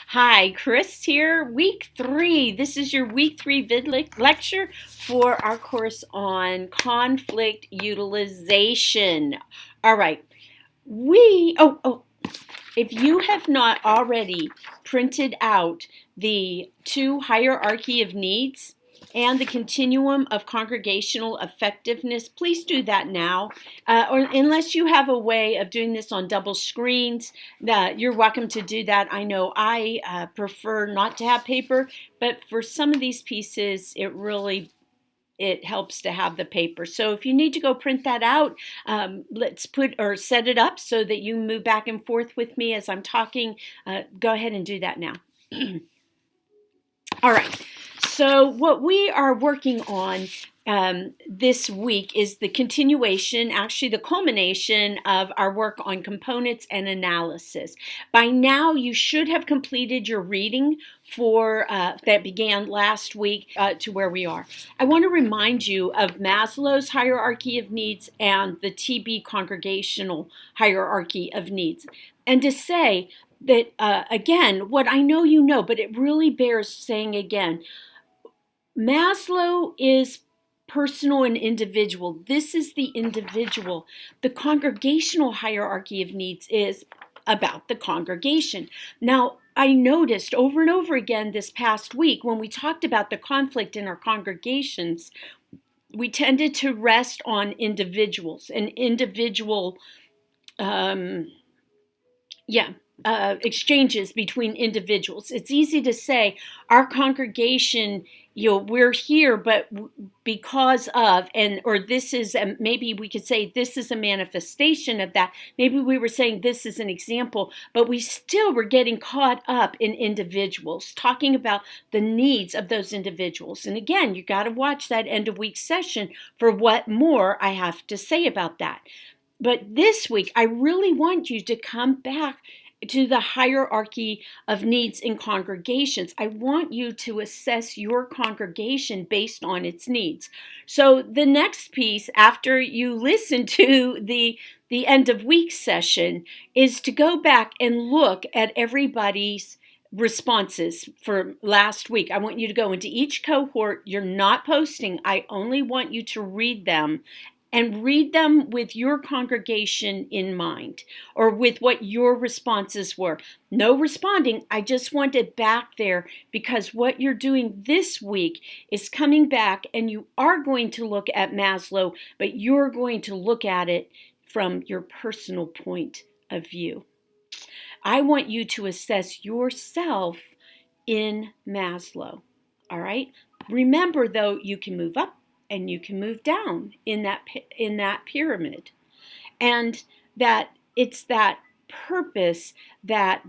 Hi, Chris here. Week 3. This is your week 3 lecture for our course on conflict utilization. All right. If you have not already printed out the 2 hierarchy of needs and the continuum of congregational effectiveness, please do that now. Or unless you have a way of doing this on double screens, you're welcome to do that. I know I prefer not to have paper, but for some of these pieces, it helps to have the paper. So if you need to go print that out, let's set it up so that you move back and forth with me as I'm talking. Go ahead and do that now. All right. So what we are working on this week is the continuation, actually the culmination of our work on components and analysis. By now, you should have completed your reading for that began last week to where we are. I want to remind you of Maslow's hierarchy of needs and the TB congregational hierarchy of needs, and to say that again, what I know you know, but it really bears saying again. Maslow is personal and individual. This is the individual. The congregational hierarchy of needs is about the congregation. Now, I noticed over and over again this past week when we talked about the conflict in our congregations, we tended to rest on individuals and individual, exchanges between individuals. It's easy to say our congregation, we're here, but because of, or this is, maybe we could say this is a manifestation of that. Maybe we were saying this is an example, but we still were getting caught up in individuals, talking about the needs of those individuals. And again, you got to watch that end of week session for what more I have to say about that. But this week, I really want you to come back to the hierarchy of needs in congregations. I want you to assess your congregation based on its needs. So the next piece, after you listen to the end of week session, is to go back and look at everybody's responses for last week. I want you to go into each cohort. You're not posting. I only want you to read them and read them with your congregation in mind, or with what your responses were. No responding, I just want it back there, because what you're doing this week is coming back and you are going to look at Maslow, but you're going to look at it from your personal point of view. I want you to assess yourself in Maslow, all right? Remember, though, you can move up and you can move down in that pyramid, and that it's that purpose, that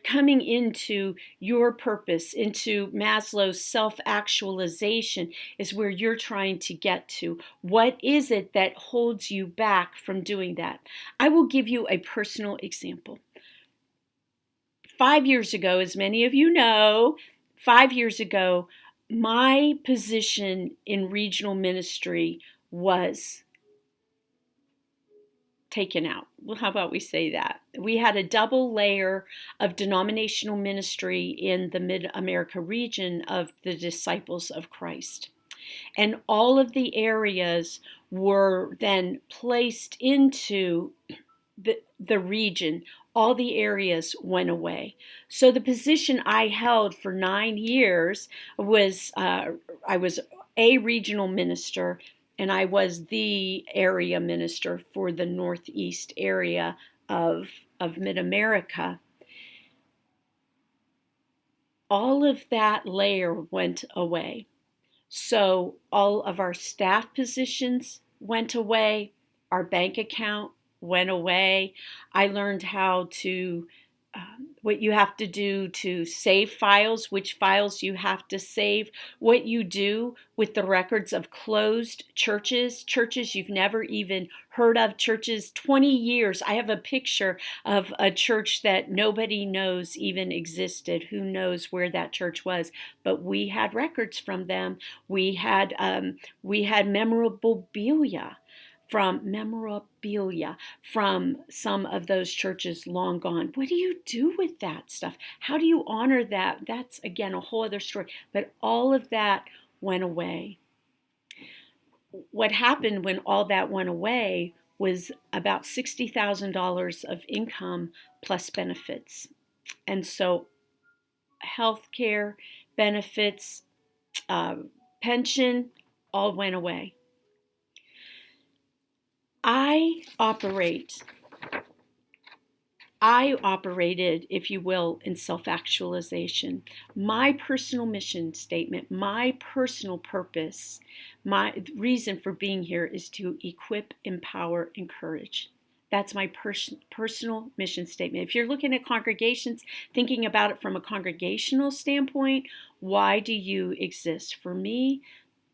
coming into your purpose, into Maslow's self-actualization, is where you're trying to get to. What is it that holds you back from doing that? I will give you a personal example. 5 years ago, as many of you know, 5 years ago, my position in regional ministry was taken out. Well, how about we say that? We had a double layer of denominational ministry in the Mid-America region of the Disciples of Christ. And all of the areas were then placed into the region. All the areas went away. So the position I held for 9 years was, I was a regional minister, and I was the area minister for the Northeast area of Mid-America. All of that layer went away. So all of our staff positions went away. Our bank account went away. I learned how to, what you have to do to save files, which files you have to save, what you do with the records of closed churches you've never even heard of, churches 20 years. I have a picture of a church that nobody knows even existed. Who knows where that church was? But we had records from them. We had memorabilia from memorabilia from some of those churches long gone. What do you do with that stuff? How do you honor that? That's, again, a whole other story. But all of that went away. What happened when all that went away was about $60,000 of income plus benefits. And so health care, benefits, pension, all went away. I operated, if you will, in self-actualization. My personal mission statement, my personal purpose, my reason for being here is to equip, empower, encourage. That's my personal mission statement. If you're looking at congregations, thinking about it from a congregational standpoint, why do you exist? For me,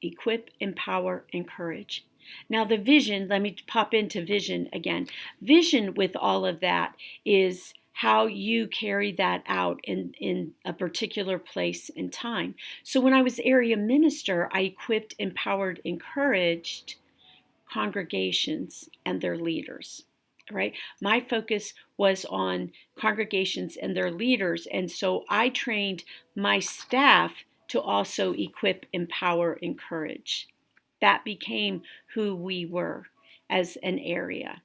equip, empower, encourage. Now the vision, let me pop into vision again. Vision with all of that is how you carry that out in a particular place and time. So when I was area minister, I equipped, empowered, encouraged congregations and their leaders. Right? My focus was on congregations and their leaders. And so I trained my staff to also equip, empower, encourage. That became who we were as an area.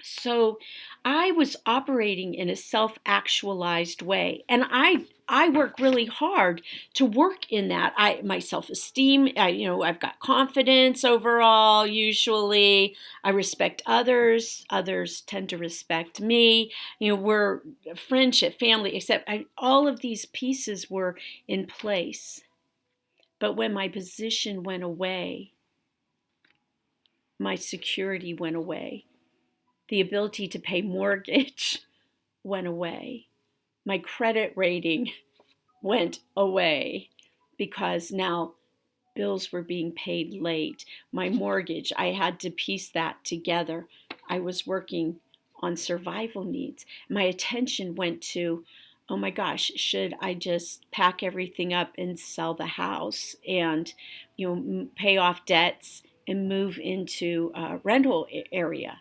So I was operating in a self-actualized way, and I work really hard to work in that. My self-esteem, I've got confidence overall. Usually, I respect others. Others tend to respect me. We're friendship, family, except all of these pieces were in place. But when my position went away, my security went away. The ability to pay mortgage went away. My credit rating went away because now bills were being paid late. My mortgage, I had to piece that together. I was working on survival needs. My attention went to, oh my gosh, should I just pack everything up and sell the house and pay off debts and move into a rental area?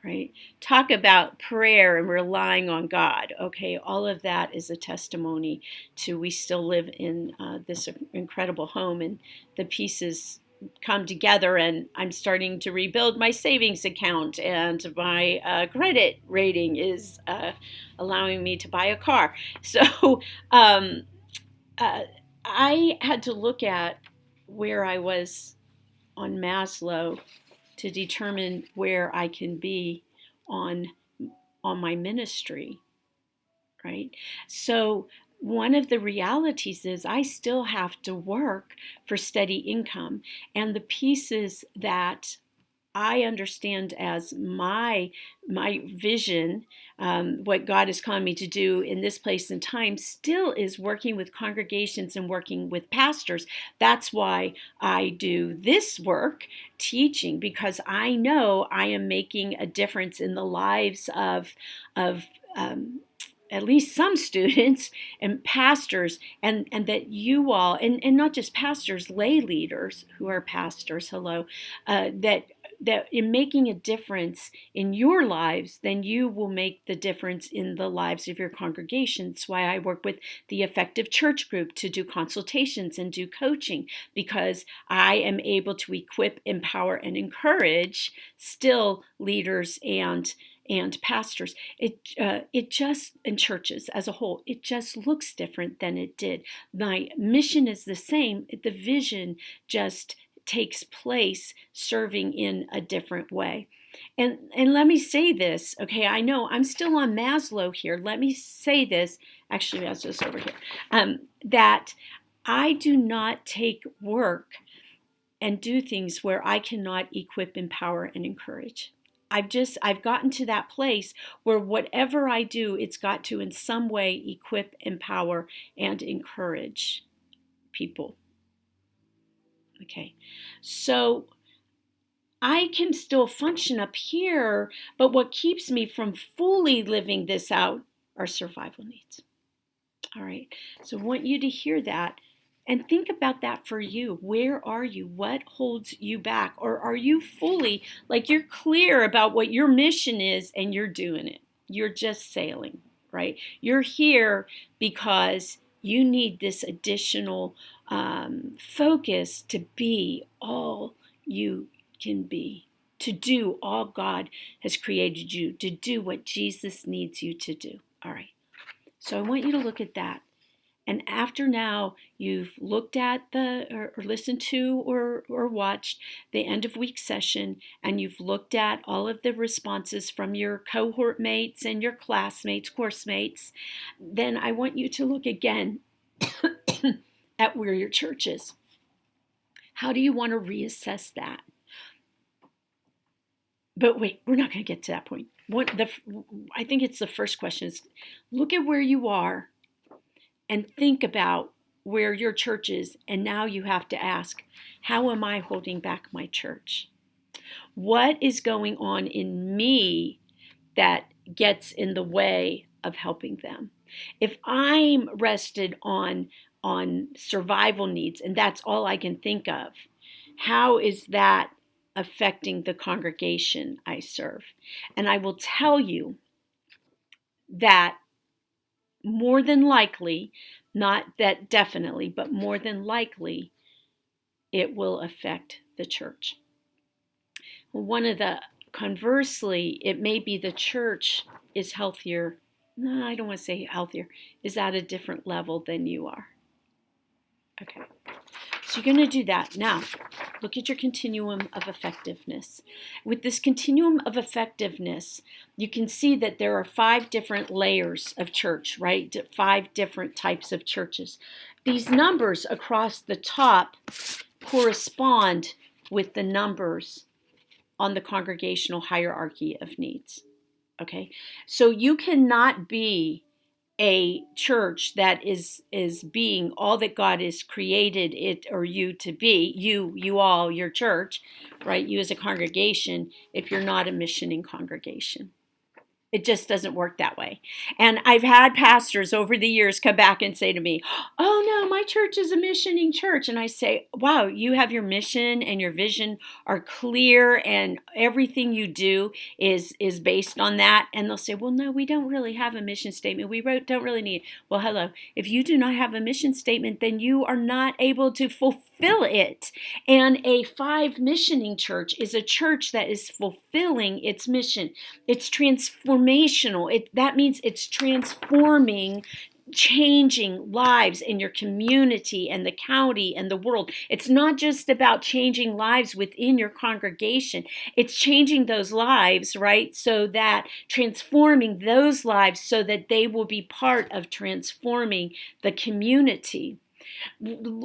Right? Talk about prayer and relying on God. Okay, all of that is a testimony to we still live in this incredible home, and the pieces come together, and I'm starting to rebuild my savings account, and my credit rating is allowing me to buy a car. So I had to look at where I was on Maslow to determine where I can be on my ministry, right? So one of the realities is I still have to work for steady income, and the pieces that I understand as my vision, what God is calling me to do in this place and time, still is working with congregations and working with pastors. That's why I do this work, teaching, because I know I am making a difference in the lives of at least some students and pastors, and that you all, and not just pastors, lay leaders who are pastors, that in making a difference in your lives, then you will make the difference in the lives of your congregation. That's why I work with the Effective Church Group to do consultations and do coaching, because I am able to equip, empower, and encourage still leaders and pastors. It just, in churches as a whole, it just looks different than it did. My mission is the same. The vision just takes place serving in a different way. And let me say this, okay, I know I'm still on Maslow here. Let me say this, actually Maslow's over here, that I do not take work and do things where I cannot equip, empower, and encourage. I've gotten to that place where whatever I do, it's got to in some way equip, empower, and encourage people. Okay, so I can still function up here, but what keeps me from fully living this out are survival needs. All right, so I want you to hear that. And think about that for you. Where are you? What holds you back? Or are you fully, like, you're clear about what your mission is and you're doing it? You're just sailing, right? You're here because you need this additional focus to be all you can be, to do all God has created you, to do what Jesus needs you to do. All right. So I want you to look at that. And after now you've looked at or listened to or watched the end of week session, and you've looked at all of the responses from your cohort mates and your classmates, course mates, then I want you to look again at where your church is. How do you want to reassess that? But wait, we're not going to get to that point. I think it's the first question is look at where you are and think about where your church is. And now you have to ask, how am I holding back my church? What is going on in me that gets in the way of helping them? If I'm rested on survival needs, and that's all I can think of, how is that affecting the congregation I serve? And I will tell you that more than likely, not that definitely, but more than likely, it will affect the church. Conversely, it may be the church is healthier. No, I don't want to say healthier, is at a different level than you are. Okay. So you're going to do that. Now, look at your continuum of effectiveness. With this continuum of effectiveness, you can see that there are 5 different layers of church, right? 5 different types of churches. These numbers across the top correspond with the numbers on the congregational hierarchy of needs. Okay? So you cannot be a church that is being all that God has created it or you to be, you all, your church, right? You as a congregation, if you're not a missioning congregation. It just doesn't work that way. And I've had pastors over the years come back and say to me, oh no, my church is a missioning church. And I say, wow, you have your mission and your vision are clear and everything you do is based on that. And they'll say, well, no, we don't really have a mission statement. Don't really need it. Well, hello. If you do not have a mission statement, then you are not able to fulfill it. And a 5 missioning church is a church that is fulfilling its mission. It's transformational. That means it's transforming, changing lives in your community and the county and the world. It's not just about changing lives within your congregation. It's changing those lives, right? So that transforming those lives so that they will be part of transforming the community.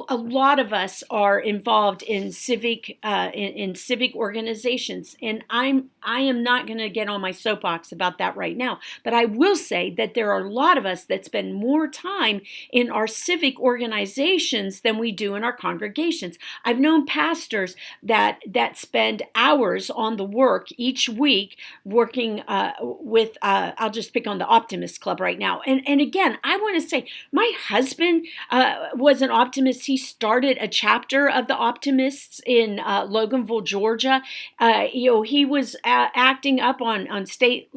A lot of us are involved in civic organizations, and I am not going to get on my soapbox about that right now, but I will say that there are a lot of us that spend more time in our civic organizations than we do in our congregations. I've known pastors that spend hours on the work each week working with I'll just pick on the Optimist Club right now, and again, I want to say my husband was an optimist. He started a chapter of the Optimists in Loganville, Georgia. He was acting up on state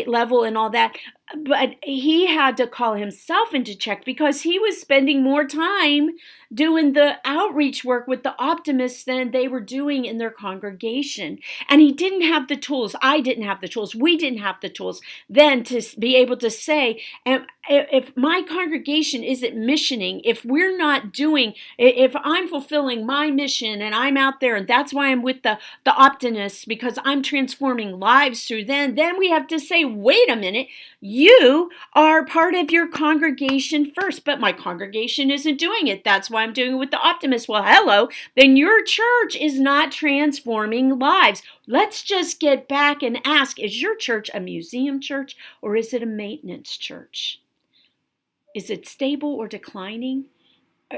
level and all that. But he had to call himself into check because he was spending more time doing the outreach work with the Optimists than they were doing in their congregation. And he didn't have the tools. I didn't have the tools. We didn't have the tools then to be able to say, if my congregation isn't missioning, if I'm fulfilling my mission and I'm out there and that's why I'm with the Optimists because I'm transforming lives through them, then we have to say, wait a minute, you are part of your congregation first, but my congregation isn't doing it. That's why I'm doing it with the Optimists. Well, hello, then your church is not transforming lives. Let's just get back and ask, is your church a museum church or is it a maintenance church? Is it stable or declining?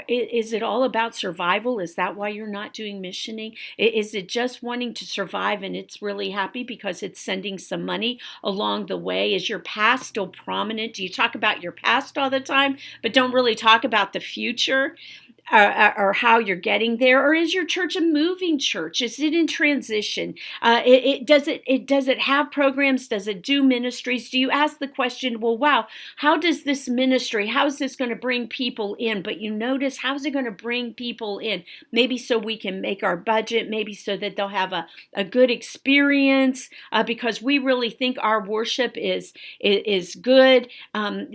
Is it all about survival? Is that why you're not doing missioning? Is it just wanting to survive and it's really happy because it's sending some money along the way? Is your past still prominent? Do you talk about your past all the time, but don't really talk about the future? Or how you're getting there, or is your church a moving church? Is it in transition? Does it have programs? Does it do ministries? Do you ask the question, well, wow, how does this ministry? How is this going to bring people in? But you notice, how's it going to bring people in? Maybe so we can make our budget. Maybe so that they'll have a good experience because we really think our worship is good.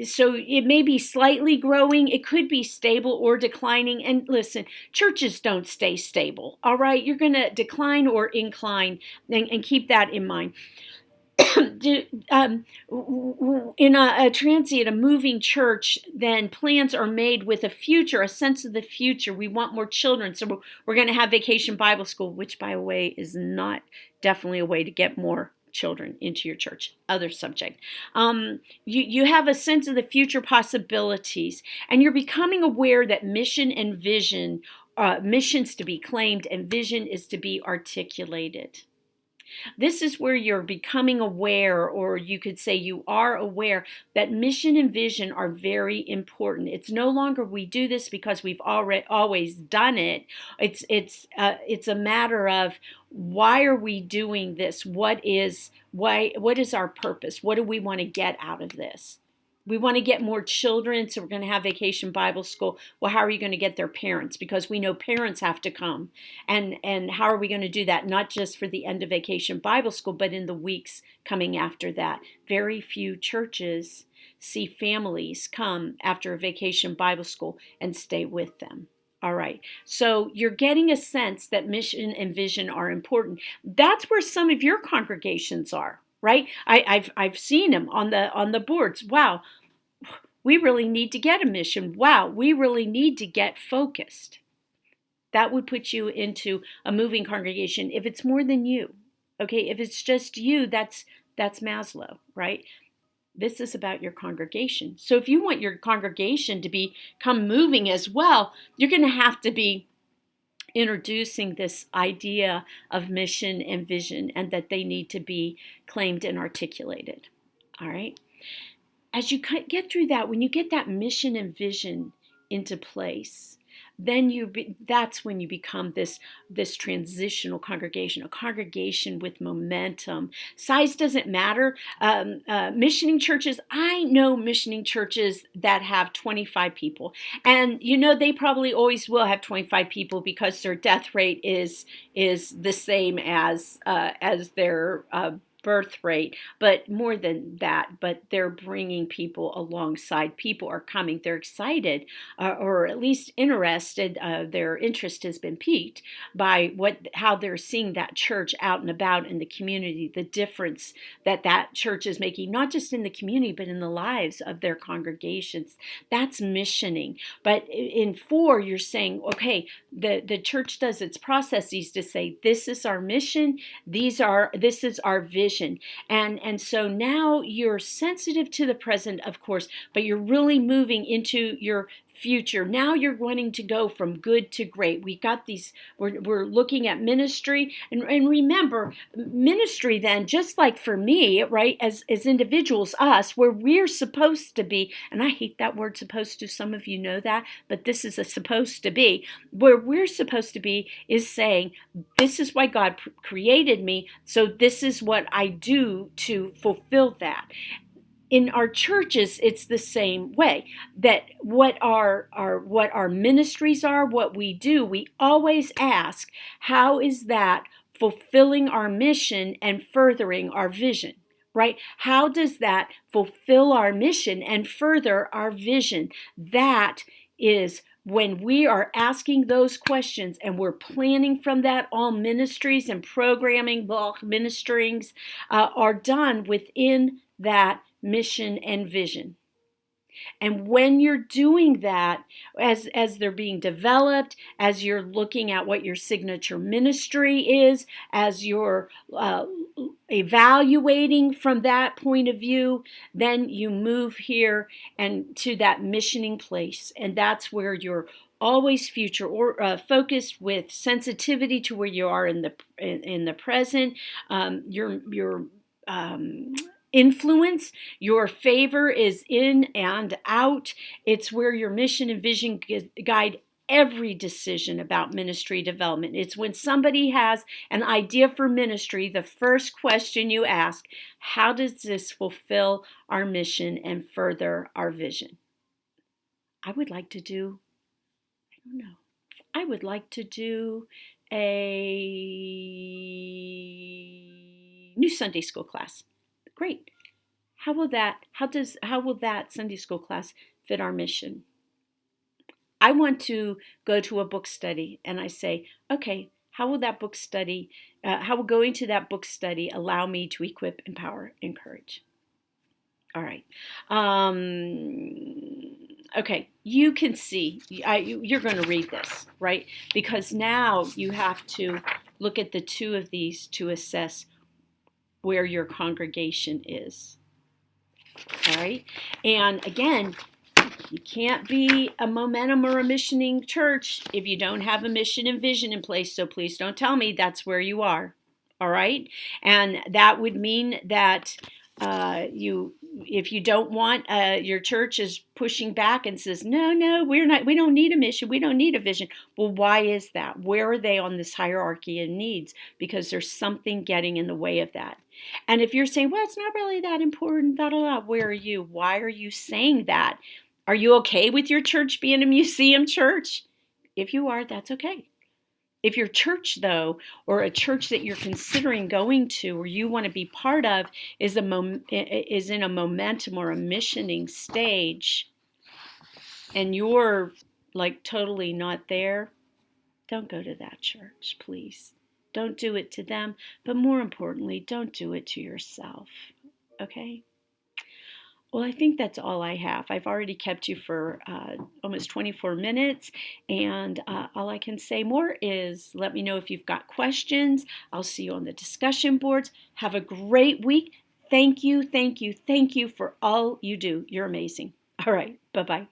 So it may be slightly growing. It could be stable or declining. And listen, churches don't stay stable, all right? You're going to decline or incline, and keep that in mind. In a transient, a moving church, then plans are made with a future, a sense of the future. We want more children, so we're going to have Vacation Bible School, which, by the way, is not definitely a way to get more children into your church. Other subject. You have a sense of the future possibilities, and you're becoming aware that mission and vision, mission's to be claimed and vision is to be articulated. This is where you're becoming aware, or you could say you are aware, that mission and vision are very important. It's no longer we do this because we've always done it. It's a matter of, why are we doing this? What is our purpose? What do we want to get out of this? We want to get more children, so we're going to have Vacation Bible School. Well, how are you going to get their parents? Because we know parents have to come. And how are we going to do that? Not just for the end of Vacation Bible School, but in the weeks coming after that. Very few churches see families come after a Vacation Bible School and stay with them. All right, so you're getting a sense that mission and vision are important. That's where some of your congregations are. Right? I've seen them on the boards. Wow, we really need to get a mission. Wow, we really need to get focused. That would put you into a moving congregation if it's more than you. Okay, if it's just you, that's Maslow, right? This is about your congregation. So if you want your congregation to become moving as well, you're going to have to be introducing this idea of mission and vision, and that they need to be claimed and articulated. All right. As you get through that, when you get that mission and vision into place, then that's when you become this transitional congregation, a congregation with momentum. Size doesn't matter. Missioning churches, I know missioning churches that have 25 people, and they probably always will have 25 people because their death rate is the same as their birth rate, but more than that, but they're bringing people alongside. People are coming, they're excited, or at least interested. Their interest has been piqued by how they're seeing that church out and about in the community, the difference that church is making, not just in the community, but in the lives of their congregations. That's missioning. But in 4, you're saying, okay, the church does its processes to say, this is our mission, this is our vision. And so now you're sensitive to the present, of course, but you're really moving into your future. Now you're wanting to go from good to great. We're looking at ministry, and remember, ministry then, just like for me, right, as individuals, us, where we're supposed to be, and I hate that word supposed to, some of you know that, but this is a supposed to be, where we're supposed to be is saying, this is why God created me, so this is what I do to fulfill that. In our churches, it's the same way, that what our ministries are, what we do, we always ask, how is that fulfilling our mission and furthering our vision, right? How does that fulfill our mission and further our vision? That is when we are asking those questions and we're planning from that. All ministries and programming, ministerings are done within that mission and vision. And when you're doing that, as they're being developed, as you're looking at what your signature ministry is, as you're evaluating from that point of view, then you move here and to that missioning place. And that's where you're always future or focused with sensitivity to where you are in the present. Your influence, your favor is in and out. It's where your mission and vision guide every decision about ministry development. It's when somebody has an idea for ministry, the first question you ask, how does this fulfill our mission and further our vision? I would like to do, I don't know, I would like to do a new Sunday school class. Great. How will that Sunday school class fit our mission? I want to go to a book study and I say, okay, how will that book study, how will going to that book study allow me to equip, empower, encourage? All right. Okay, you can see, you're going to read this, right? Because now you have to look at the two of these to assess where your congregation is. All right. And again, you can't be a momentum or a missioning church if you don't have a mission and vision in place. So please don't tell me that's where you are. All right. And that would mean that if you don't want, your church is pushing back and says, no, we don't need a mission. We don't need a vision. Well, why is that? Where are they on this hierarchy of needs? Because there's something getting in the way of that. And if you're saying, well, it's not really that important, where are you? Why are you saying that? Are you okay with your church being a museum church? If you are, that's okay. If your church, though, or a church that you're considering going to or you want to be part of is in a momentum or a missioning stage, and you're like totally not there, don't go to that church, please. Don't do it to them, but more importantly, don't do it to yourself, okay? Well, I think that's all I have. I've already kept you for almost 24 minutes, and all I can say more is let me know if you've got questions. I'll see you on the discussion boards. Have a great week. Thank you for all you do. You're amazing. All right, bye-bye.